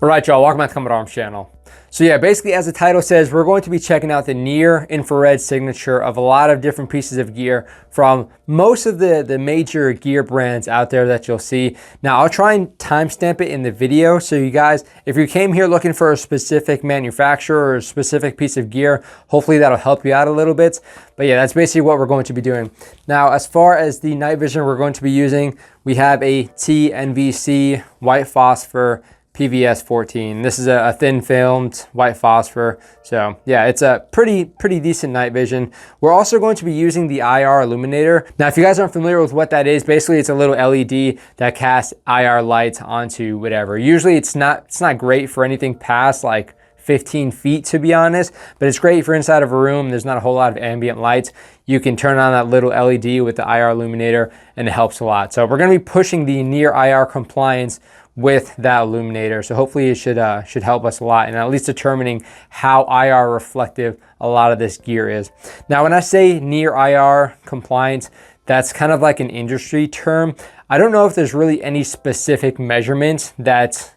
All right, y'all, welcome back to Combat Arms channel. So yeah, basically as the title says, we're going to be checking out the near infrared signature of a lot of different pieces of gear from most of the major gear brands out there that you'll see. Now I'll try and timestamp it in the video. So you guys, if you came here looking for a specific manufacturer or a specific piece of gear, hopefully that'll help you out a little bit. But yeah, that's basically what we're going to be doing. Now, as far as the night vision we're going to be using, we have a TNVC white phosphor PVS 14. This is a thin filmed white phosphor. So yeah, it's a pretty decent night vision. We're also going to be using the IR-iluminator. Now, if you guys aren't familiar with what that is, basically it's a little LED that casts IR lights onto whatever. Usually it's not great for anything past like 15 feet, to be honest, but it's great if you're inside of a room, there's not a whole lot of ambient lights. You can turn on that little LED with the IR-iluminator and it helps a lot. So we're gonna be pushing the near IR compliance with that illuminator. So hopefully it should help us a lot in at least determining how IR reflective a lot of this gear is. Now, when I say near IR compliance, that's kind of like an industry term. I don't know if there's really any specific measurement that,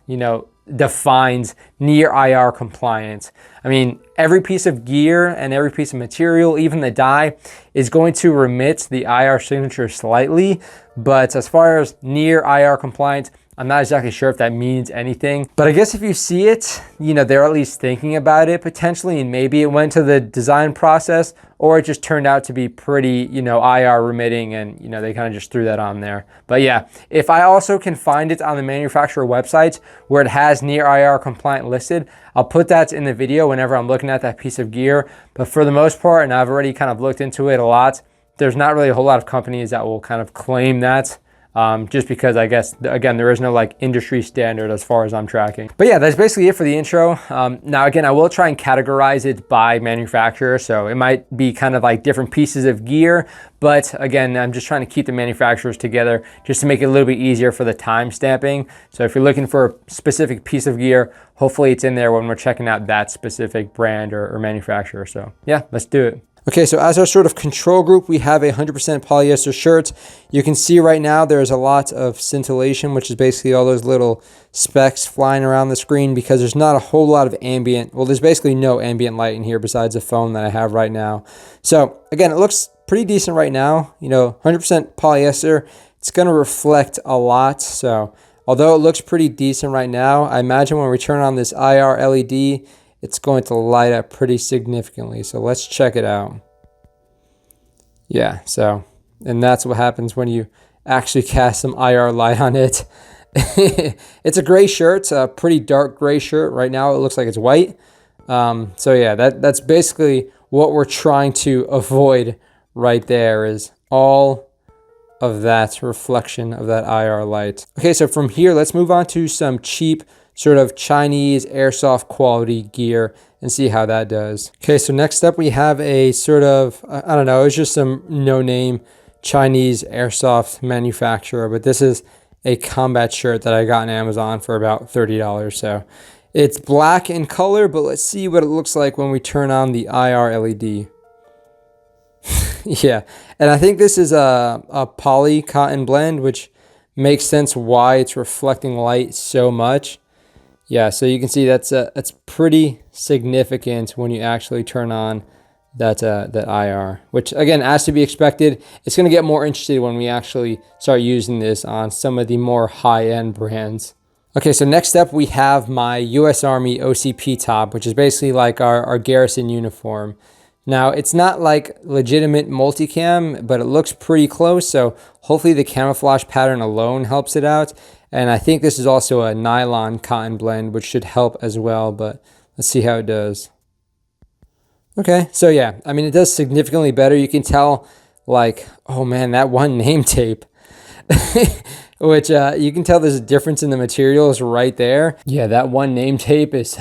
defines near IR compliance. I mean, every piece of gear and every piece of material, even the die, is going to remit the IR signature slightly. But as far as near IR compliance, I'm not exactly sure if that means anything, but I guess if you see it, they're at least thinking about it potentially, and maybe it went to the design process, or it just turned out to be pretty, IR remitting, and they kind of just threw that on there. But yeah, if I also can find it on the manufacturer websites where it has near IR compliant listed, I'll put that in the video whenever I'm looking at that piece of gear. But for the most part, and I've already kind of looked into it a lot, there's not really a whole lot of companies that will kind of claim that. Just because I guess, again, there is no like industry standard as far as I'm tracking. But yeah, that's basically it for the intro. Now, again, I will try and categorize it by manufacturer. So it might be kind of like different pieces of gear. But again, I'm just trying to keep the manufacturers together just to make it a little bit easier for the time stamping. So if you're looking for a specific piece of gear, hopefully it's in there when we're checking out that specific brand or manufacturer. So yeah, let's do it. Okay, so as our sort of control group, we have a 100% polyester shirt. You can see right now there's a lot of scintillation, which is basically all those little specks flying around the screen because there's not a whole lot of ambient. Well, there's basically no ambient light in here besides the phone that I have right now. So again, it looks pretty decent right now. 100% polyester, it's going to reflect a lot. So although it looks pretty decent right now, I imagine when we turn on this IR LED, it's going to light up pretty significantly. So let's check it out. Yeah, and that's what happens when you actually cast some IR light on it. It's a gray shirt. It's a pretty dark gray shirt. Right now it looks like it's white. So yeah, that's basically what we're trying to avoid right there, is all of that reflection of that IR light. Okay, so from here, let's move on to some cheap sort of Chinese airsoft quality gear and see how that does. Okay, so next up we have a sort of, I don't know, it's just some no-name Chinese airsoft manufacturer, but this is a combat shirt that I got on Amazon for about $30. So it's black in color, but let's see what it looks like when we turn on the IR LED. Yeah, and I think this is a poly cotton blend, which makes sense why it's reflecting light so much. Yeah, so you can see that's pretty significant when you actually turn on that IR, which again, as to be expected, it's going to get more interesting when we actually start using this on some of the more high-end brands. Okay, so next up we have my US Army OCP top, which is basically like our garrison uniform. Now, it's not like legitimate multicam, but it looks pretty close, so hopefully the camouflage pattern alone helps it out. And I think this is also a nylon cotton blend, which should help as well, but let's see how it does. Okay, so yeah, I mean, it does significantly better. You can tell, like, oh man, that one name tape, which you can tell there's a difference in the materials right there. Yeah, that one name tape is,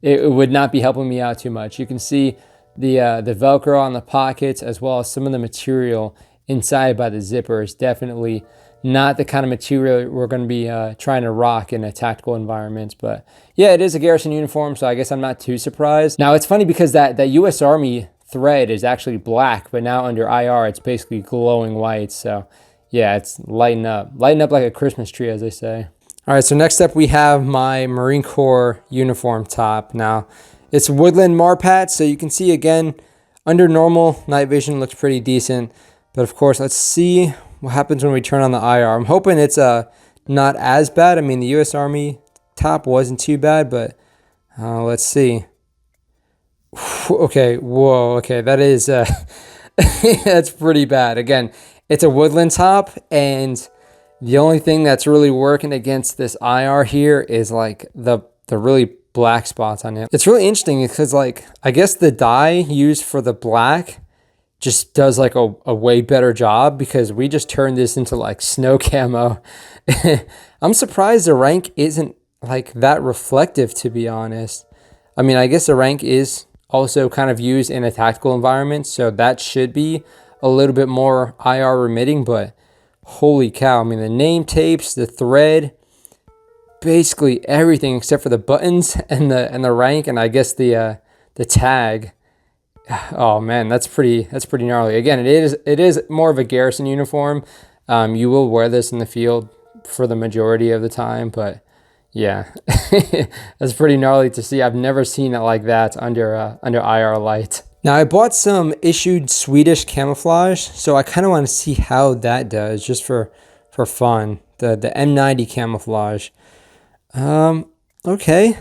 it would not be helping me out too much. You can see the Velcro on the pockets, as well as some of the material inside by the zipper, is definitely not the kind of material we're going to be trying to rock in a tactical environment. But yeah, it is a garrison uniform, so I guess I'm not too surprised. Now, it's funny because that US Army thread is actually black, but now under IR, it's basically glowing white. So yeah, it's lighting up like a Christmas tree, as they say. All right, so next up we have my Marine Corps uniform top. Now, it's woodland Marpat, so you can see again, under normal night vision looks pretty decent. But of course, let's see what happens when we turn on the IR. I'm hoping it's not as bad. I mean, the U.S. Army top wasn't too bad, but let's see. Okay, whoa, okay, that is, that's pretty bad. Again, it's a woodland top, and the only thing that's really working against this IR here is like the really black spots on it. It's really interesting because like, I guess the dye used for the black just does like a way better job, because we just turned this into like snow camo. I'm surprised the rank isn't like that reflective, to be honest. I mean, I guess the rank is also kind of used in a tactical environment, so that should be a little bit more IR remitting, but holy cow. I mean, the name tapes, the thread, basically everything except for the buttons and the rank, and I guess the tag. Oh man, that's pretty gnarly. Again, it is more of a garrison uniform. You will wear this in the field for the majority of the time, but yeah, that's pretty gnarly to see. I've never seen it like that under IR light. Now, I bought some issued Swedish camouflage, so I kind of want to see how that does, just for fun. The M90 camouflage. Okay,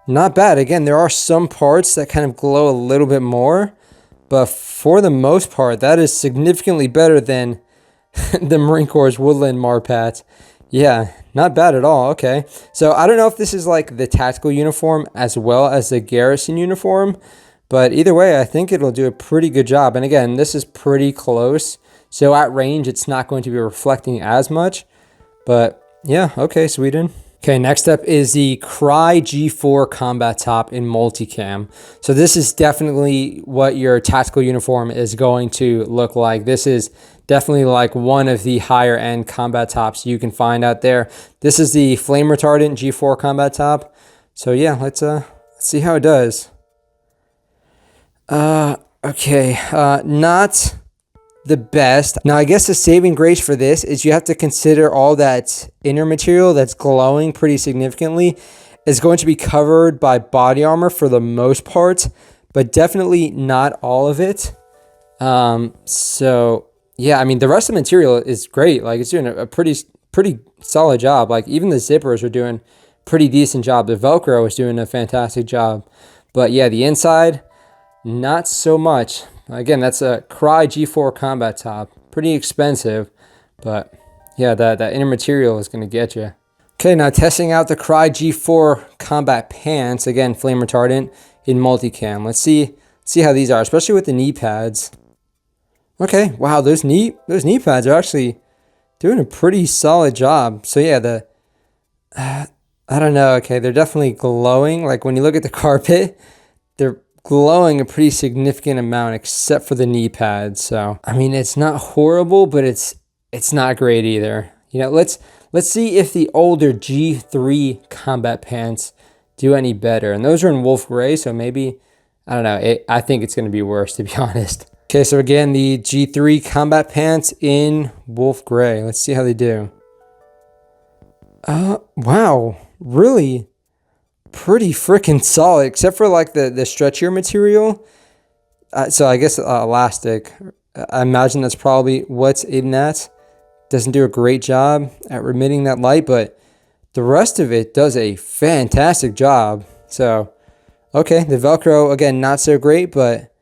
not bad. Again, there are some parts that kind of glow a little bit more, but for the most part, that is significantly better than the Marine Corps' woodland Marpat. Yeah, not bad at all. Okay, so I don't know if this is like the tactical uniform as well as the garrison uniform, but either way, I think it'll do a pretty good job. And again, this is pretty close, so at range, it's not going to be reflecting as much. But yeah, okay, Sweden. Okay, next up is the Crye G4 combat top in multicam. So this is definitely what your tactical uniform is going to look like. This is definitely like one of the higher end combat tops you can find out there. This is the flame retardant G4 combat top. So yeah, let's see how it does. Okay, not the best. Now, I guess the saving grace for this is you have to consider all that inner material that's glowing pretty significantly is going to be covered by body armor for the most part, but definitely not all of it. So yeah, I mean, the rest of the material is great. Like, it's doing a pretty solid job. Like, even the zippers are doing pretty decent job. The Velcro is doing a fantastic job. But yeah, the inside, not so much. Again, that's a Crye G4 combat top. Pretty expensive, but yeah, that inner material is going to get you. Okay, now testing out the Crye G4 combat pants. Again, flame retardant in multicam. Let's see how these are, especially with the knee pads. Okay, wow, those knee pads are actually doing a pretty solid job. So yeah, I don't know. Okay, they're definitely glowing. Like, when you look at the carpet, they're glowing a pretty significant amount, except for the knee pads. So I mean, it's not horrible, but it's not great either. You know, let's see if the older G3 combat pants do any better. And those are in wolf gray, so maybe, I don't know, I think it's going to be worse, to be honest. Okay, so again, the G3 combat pants in wolf gray. Let's see how they do. Wow, really pretty freaking solid, except for like the stretchier material. So I guess elastic. I imagine that's probably what's in that. Doesn't do a great job at remitting that light, but the rest of it does a fantastic job. So, okay, the Velcro, again, not so great, but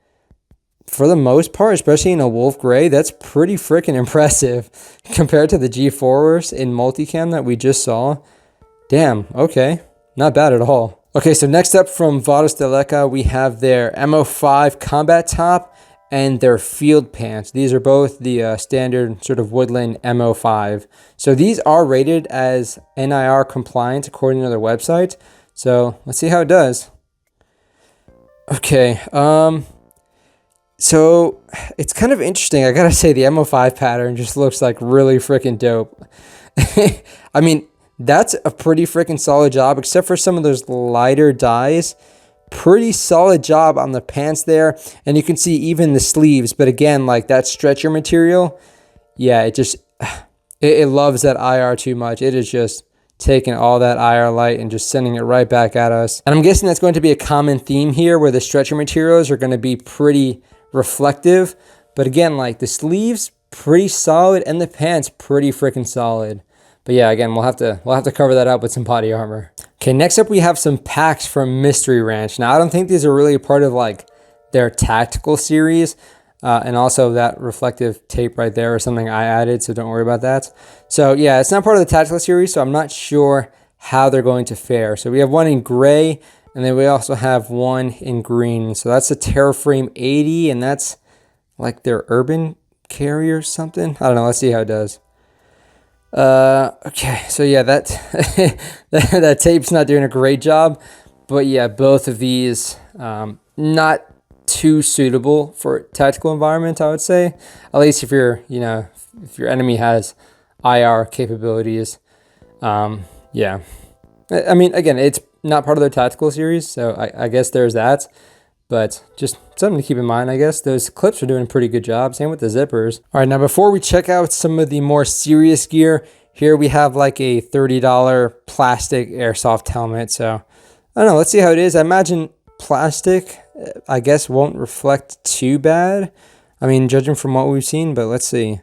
for the most part, especially in a wolf gray, that's pretty freaking impressive compared to the G4s in multicam that we just saw. Damn, okay. Not bad at all. Okay, so next up from Varusteleka, we have their MO5 combat top and their field pants. These are both the standard sort of woodland MO5. So these are rated as NIR-Compliance according to their website. So let's see how it does. Okay, so it's kind of interesting. I gotta say, the MO5 pattern just looks like really freaking dope. I mean, that's a pretty freaking solid job, except for some of those lighter dyes. Pretty solid job on the pants there. And you can see even the sleeves. But again, like that stretcher material, yeah, it loves that IR too much. It is just taking all that IR light and just sending it right back at us. And I'm guessing that's going to be a common theme here, where the stretcher materials are going to be pretty reflective. But again, like the sleeves, pretty solid, and the pants pretty freaking solid. But yeah, again, we'll have to cover that up with some body armor. Okay, next up we have some packs from Mystery Ranch. Now I don't think these are really a part of like their tactical series. And also that reflective tape right there is something I added, so don't worry about that. So yeah, it's not part of the tactical series, so I'm not sure how they're going to fare. So we have one in gray, and then we also have one in green. So that's a Terraframe 80, and that's like their urban carrier or something. I don't know, let's see how it does. Okay, so yeah, that that tape's not doing a great job, but yeah, both of these not too suitable for tactical environment, I would say. At least if you're, you know, if your enemy has IR capabilities. Yeah, I mean, again, it's not part of their tactical series, so I guess there's that. But just something to keep in mind, I guess. Those clips are doing a pretty good job. Same with the zippers. All right, now before we check out some of the more serious gear, here we have like a $30 plastic airsoft helmet. So I don't know, let's see how it is. I imagine plastic, I guess, won't reflect too bad. I mean, judging from what we've seen, but let's see.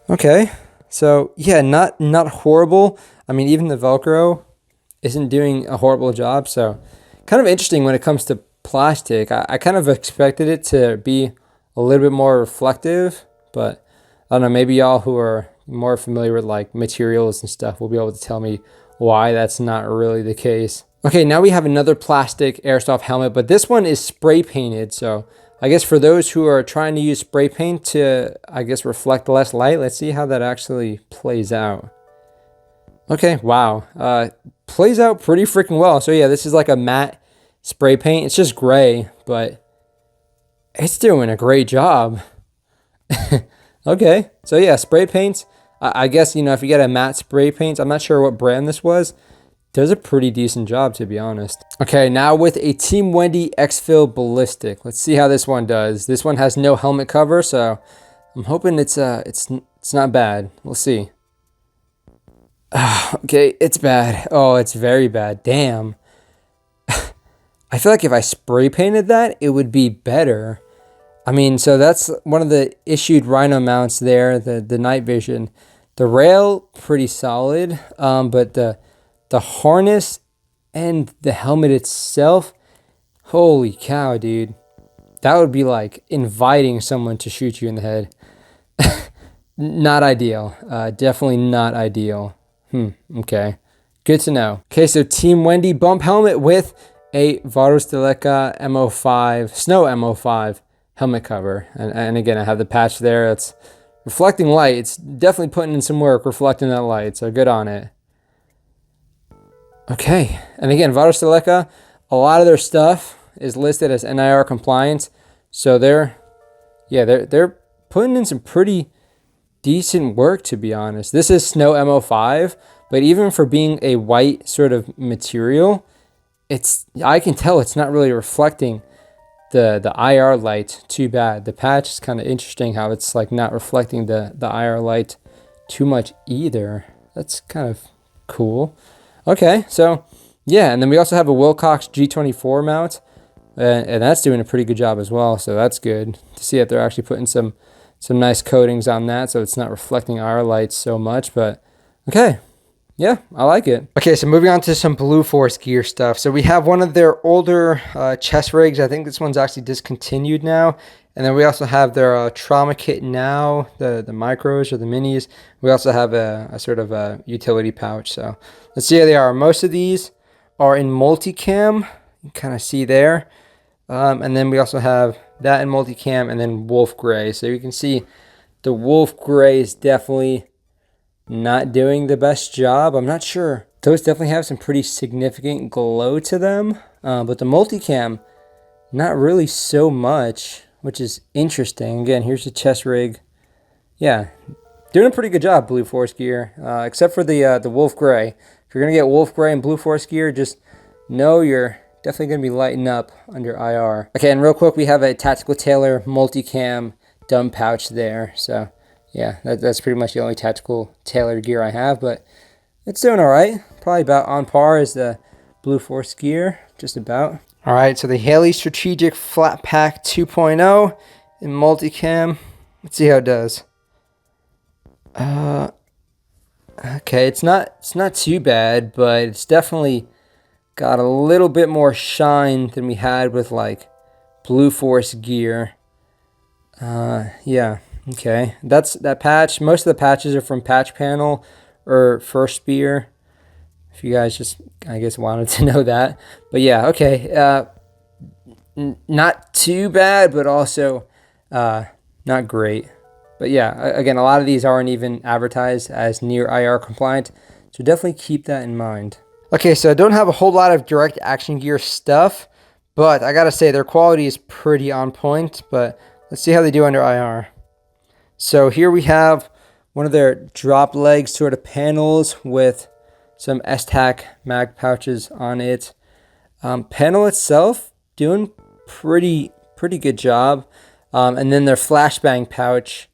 Okay, so yeah, not horrible. I mean, even the Velcro isn't doing a horrible job. So kind of interesting when it comes to plastic. I kind of expected it to be a little bit more reflective, but I don't know, maybe y'all who are more familiar with like materials and stuff will be able to tell me why that's not really the case. Okay, now we have another plastic airsoft helmet, but this one is spray painted. So I guess for those who are trying to use spray paint to, I guess, reflect less light, let's see how that actually plays out. Okay, wow. Plays out pretty freaking well. So yeah, this is like a matte spray paint. It's just gray, but it's doing a great job. Okay, so yeah, spray paints. I guess, you know, if you get a matte spray paint, I'm not sure what brand this was, does a pretty decent job, to be honest. Okay, now with a Team Wendy Exfil Ballistic. Let's see how this one does. This one has no helmet cover, so I'm hoping it's not bad. We'll see. Okay, it's bad. Oh, it's very bad. Damn. I feel like if I spray painted that, it would be better. I mean, so that's one of the issued Rhino mounts there, the night vision. The rail, pretty solid, but the harness and the helmet itself, holy cow, dude. That would be like inviting someone to shoot you in the head. Not ideal. Definitely not ideal. Okay. Good to know. Okay, so Team Wendy bump helmet with a Varusteleka MO5, Snow MO5 helmet cover. And again, I have the patch there. It's reflecting light. It's definitely putting in some work reflecting that light, so good on it. Okay, and again, Varusteleka, a lot of their stuff is listed as NIR-Compliance, so they're putting in some pretty decent work, to be honest. This is Snow MO5, but even for being a white sort of material, I can tell it's not really reflecting the IR light too bad. The patch is kind of interesting how it's like not reflecting the IR light too much either. That's kind of cool. Okay, so yeah, and then we also have a Wilcox G24 mount, and that's doing a pretty good job as well, so that's good to see that they're actually putting some nice coatings on that, so it's not reflecting our lights so much, but okay, yeah, I like it. Okay, so moving on to some Blueforce gear stuff. So we have one of their older chest rigs. I think this one's actually discontinued now. And then we also have their trauma kit now, the micros or the minis. We also have a sort of a utility pouch. So let's see how they are. Most of these are in Multicam. You can kind of see there. And then we also have that in Multicam and then Wolf Gray. So you can see the Wolf Gray is definitely not doing the best job. I'm not sure. Those definitely have some pretty significant glow to them. But the Multicam, not really so much, which is interesting. Again, here's the chest rig. Yeah, doing a pretty good job, Blueforce gear, except for the Wolf Gray. If you're going to get Wolf Gray and Blueforce gear, just know you're definitely going to be lighting up under IR. Okay, and real quick, we have a Tactical Tailor Multicam dumb pouch there. So yeah, that's pretty much the only Tactical Tailor gear I have, but It's doing all right. Probably about on par as the Blueforce gear, just about. All right, so the Haley Strategic Flatpack 2.0 in multicam. Let's see how it does. Okay, it's not too bad, but it's definitely got a little bit more shine than we had with like Blueforce gear. Yeah, okay. That's that patch. Most of the patches are from Patch Panel or First Spear. If you guys just, I guess, wanted to know that. But yeah, okay. Not too bad, but also not great. But yeah, again, a lot of these aren't even advertised as near IR compliant, so definitely keep that in mind. Okay, so I don't have a whole lot of direct action gear stuff, but I gotta say their quality is pretty on point. But let's see how they do under IR. So here we have one of their drop leg sort of panels with some Esstac mag pouches on it. Panel itself doing pretty good job. And then their flashbang pouch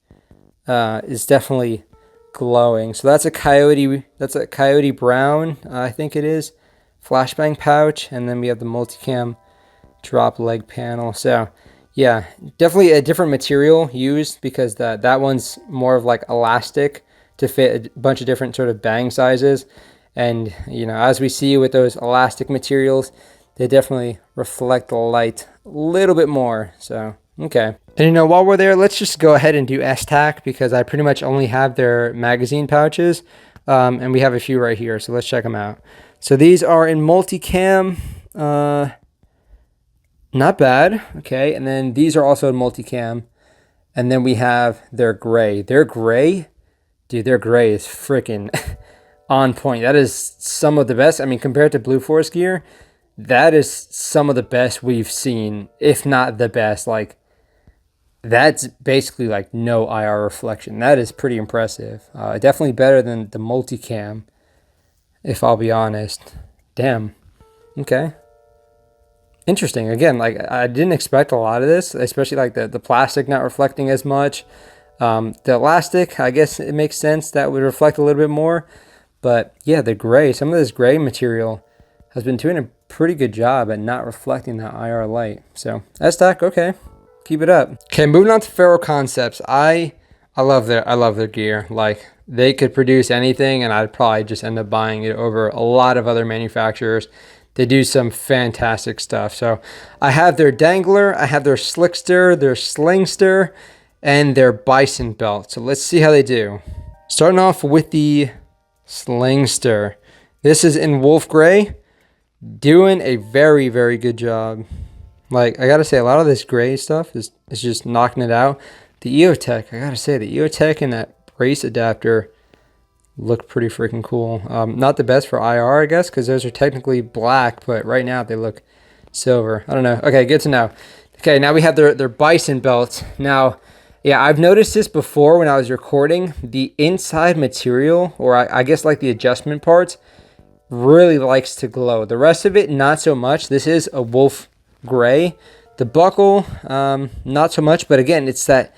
is definitely glowing. So that's a Coyote brown, I think it is, flashbang pouch, and then we have the multicam drop leg panel. So yeah, definitely a different material used, because that one's more of like elastic to fit a bunch of different sort of bang sizes. And you know, as we see with those elastic materials, they definitely reflect the light a little bit more. So okay. And you know, while we're there, let's just go ahead and do Esstac, because I pretty much only have their magazine pouches, and we have a few right here, so let's check them out. So these are in multicam, not bad, okay. And then these are also in multicam, and then we have their gray. Their gray, dude, their gray is freaking on point. That is some of the best. I mean, compared to Blueforce gear, that is some of the best we've seen, if not the best. Like, that's basically like no IR reflection. That is pretty impressive. Definitely better than the multicam, if I'll be honest. Damn. Okay. Interesting. Again, like, I didn't expect a lot of this, especially like the plastic not reflecting as much. The elastic, I guess it makes sense that would reflect a little bit more. But yeah, the gray, some of this gray material has been doing a pretty good job at not reflecting that IR light. So Esstac, okay. Keep it up. Okay, moving on to Ferro Concepts. I love their gear. Like, they could produce anything, and I'd probably just end up buying it over a lot of other manufacturers. They do some fantastic stuff. So I have their Dangler, I have their Slickster, their Slingster, and their Bison belt. So let's see how they do. Starting off with the Slingster. This is in wolf gray, doing a very good job. Like, I gotta say, a lot of this gray stuff is just knocking it out. The EOTech, I gotta say, the EOTech and that brace adapter look pretty freaking cool. Not the best for IR, I guess, because those are technically black, but right now they look silver. I don't know. Okay, good to know. Okay, now we have their Bison belt. Now, yeah, I've noticed this before when I was recording. The inside material, or I guess like the adjustment parts, really likes to glow. The rest of it, not so much. This is a wolf gray. The buckle, not so much, but again, it's that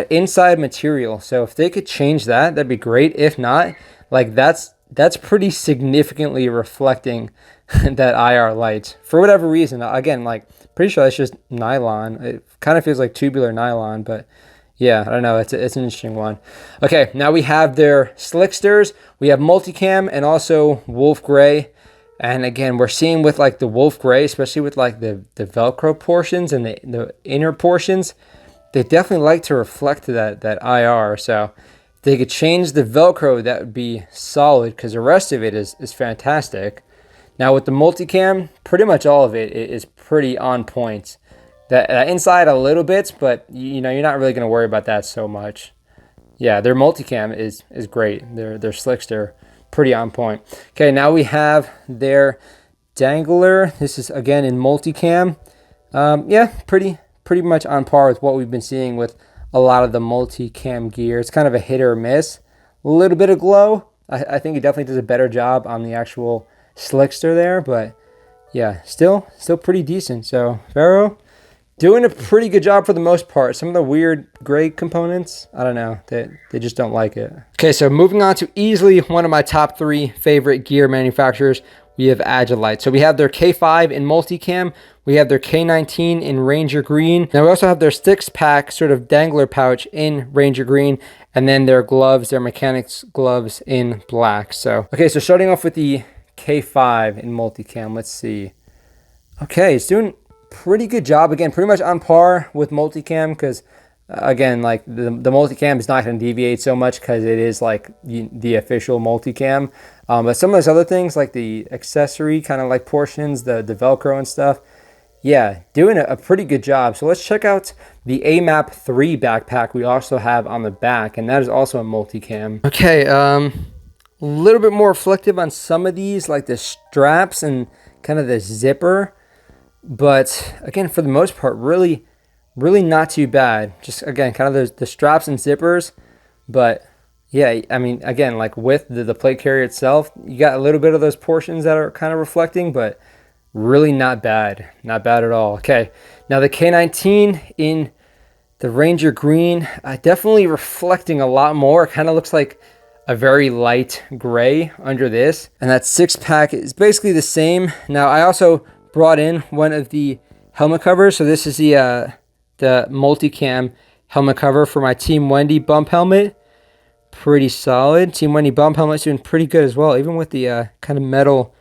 inside material. So if they could change that, that'd be great. If not, like, that's pretty significantly reflecting that IR light for whatever reason. Again, like, pretty sure that's just nylon. It kind of feels like tubular nylon, but yeah, I don't know. It's an interesting one. Okay, now we have their Slicksters. We have multicam and also wolf gray. And again, we're seeing with like the wolf gray, especially with like the Velcro portions and the inner portions, they definitely like to reflect that IR. So if they could change the Velcro, that would be solid, because the rest of it is fantastic. Now with the multicam, pretty much all of it is pretty on point. That inside a little bit, but you know, you're not really going to worry about that so much. Yeah, their multicam is great. Their Slickster, pretty on point. Okay, now we have their Dangler. This is again in multicam. Yeah, pretty much on par with what we've been seeing with a lot of the multicam gear. It's kind of a hit or miss. A little bit of glow. I think it definitely does a better job on the actual Slickster there, but yeah, still pretty decent. So Ferro, doing a pretty good job for the most part. Some of the weird gray components, I don't know, they just don't like it. Okay, so moving on to easily one of my top 3 favorite gear manufacturers, we have Agilite. So we have their K5 in Multicam, we have their K19 in Ranger Green. Now we also have their 6-pack sort of dangler pouch in Ranger Green, and then their gloves, their mechanics gloves in black. So, okay, so starting off with the K5 in Multicam, let's see. Okay, it's doing pretty good job. Again, pretty much on par with Multicam, because again, like the Multicam is not going to deviate so much because it is like the official Multicam. But some of those other things, like the accessory kind of like portions, the Velcro and stuff, yeah, doing a pretty good job. So let's check out the AMAP 3 backpack we also have on the back, and that is also a Multicam. Okay, a little bit more reflective on some of these, like the straps and kind of the zipper. But again, for the most part, really not too bad. Just again, kind of the straps and zippers. But yeah, I mean, again, like with the plate carrier itself, you got a little bit of those portions that are kind of reflecting, but really not bad. Not bad at all. Okay, now the K19 in the Ranger Green, definitely reflecting a lot more. It kind of looks like a very light gray under this. And that 6-pack is basically the same. Now, I also brought in one of the helmet covers. So this is the Multicam helmet cover for my Team Wendy bump helmet. Pretty solid. Team Wendy bump helmet's doing pretty good as well, even with the kind of metal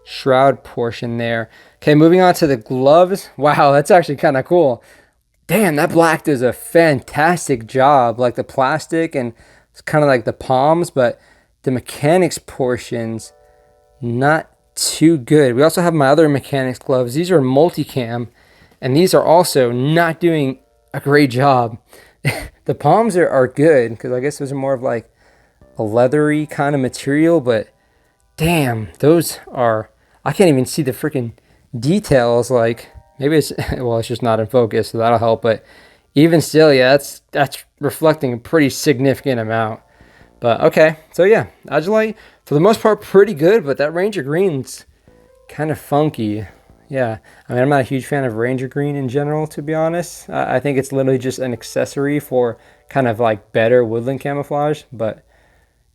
shroud portion there. Okay, moving on to the gloves. Wow, that's actually kind of cool. Damn, that black does a fantastic job. Like the plastic and it's kind of like the palms, but the mechanics portions, not too good. We also have my other mechanics gloves. These are Multicam, and these are also not doing a great job. The palms are good, because I guess those are more of like a leathery kind of material, but damn, those are, I can't even see the freaking details. Like maybe it's, well, it's just not in focus, so that'll help, but even still, yeah, that's reflecting a pretty significant amount. But okay, so yeah, Agilite, for the most part, pretty good, but that Ranger Green's kind of funky. Yeah, I mean, I'm not a huge fan of Ranger Green in general, to be honest. I think it's literally just an accessory for kind of like better woodland camouflage, but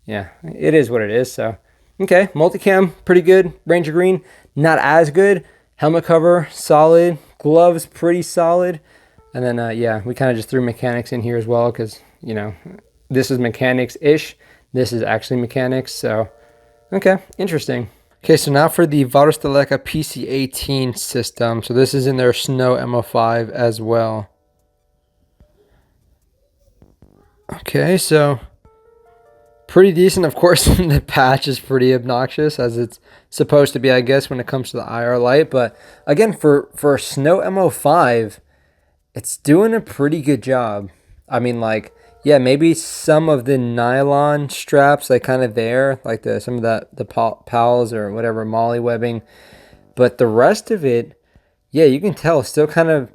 yeah, it is what it is. So, okay, Multicam, pretty good. Ranger Green, not as good. Helmet cover, solid. Gloves, pretty solid. And then, yeah, we kind of just threw mechanics in here as well because, you know, this is mechanics-ish. This is actually mechanics. So, okay, interesting. Okay, so now for the Varusteleka PC-18 system. So this is in their Snow MO5 as well. Okay, so pretty decent. Of course, the patch is pretty obnoxious, as it's supposed to be, I guess, when it comes to the IR light. But again, for Snow MO5, it's doing a pretty good job. I mean, like, yeah, maybe some of the nylon straps, like kind of there, like some of the pals or whatever, molly webbing. But the rest of it, yeah, you can tell still kind of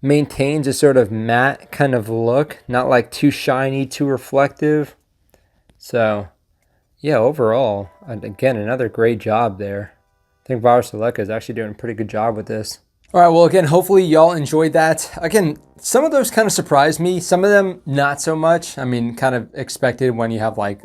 maintains a sort of matte kind of look, not like too shiny, too reflective. So, yeah, overall, again, another great job there. I think Varusteleka is actually doing a pretty good job with this. All right, well, again, hopefully y'all enjoyed that. Again, some of those kind of surprised me. Some of them not so much. I mean, kind of expected when you have like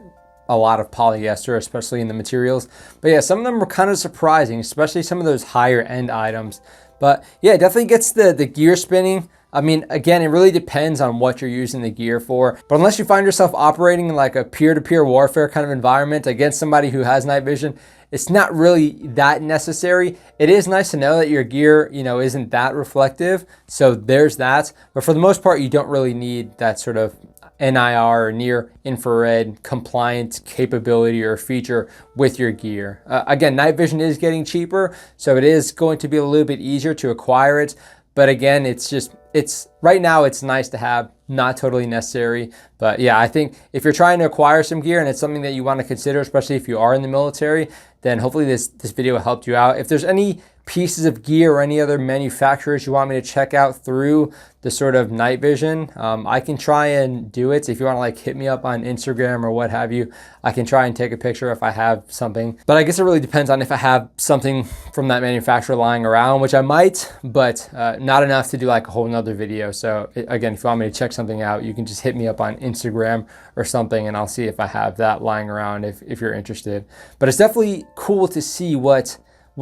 a lot of polyester, especially in the materials. But yeah, some of them were kind of surprising, especially some of those higher end items. But yeah, it definitely gets the gear spinning. I mean, again, it really depends on what you're using the gear for. But unless you find yourself operating in like a peer-to-peer warfare kind of environment against somebody who has night vision, it's not really that necessary. It is nice to know that your gear, you know, isn't that reflective. So there's that. But for the most part, you don't really need that sort of NIR or near infrared compliant capability or feature with your gear. Again, night vision is getting cheaper, so it is going to be a little bit easier to acquire it. But again, it's right now it's nice to have, not totally necessary. But yeah, I think if you're trying to acquire some gear and it's something that you want to consider, especially if you are in the military, then hopefully this video helped you out. If there's any pieces of gear or any other manufacturers you want me to check out through the sort of night vision, I can try and do it. So if you want to like hit me up on Instagram or what have you, I can try and take a picture if I have something. But I guess it really depends on if I have something from that manufacturer lying around, which I might, but not enough to do like a whole nother video. So again, if you want me to check something out, you can just hit me up on Instagram or something and I'll see if I have that lying around if you're interested. But it's definitely cool to see what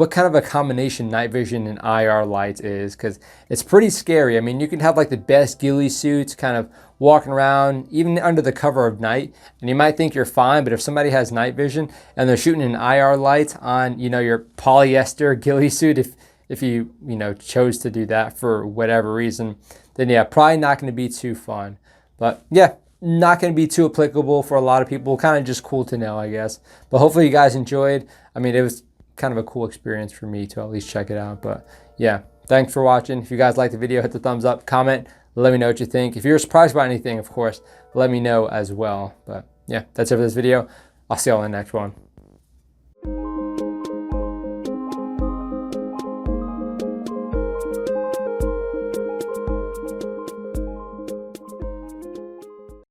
kind of a combination night vision and IR lights is, because it's pretty scary. I mean, you can have like the best ghillie suits kind of walking around even under the cover of night, and you might think you're fine, but if somebody has night vision and they're shooting an IR light on, you know, your polyester ghillie suit, if you chose to do that for whatever reason, then yeah, probably not going to be too fun. But yeah, not going to be too applicable for a lot of people. Kind of just cool to know, I guess. But hopefully you guys enjoyed. I mean, it was kind of a cool experience for me to at least check it out. But yeah, thanks for watching. If you guys liked the video, hit the thumbs up, comment, let me know what you think. If you're surprised by anything, of course, let me know as well. But yeah, that's it for this video. I'll see you all in the next one.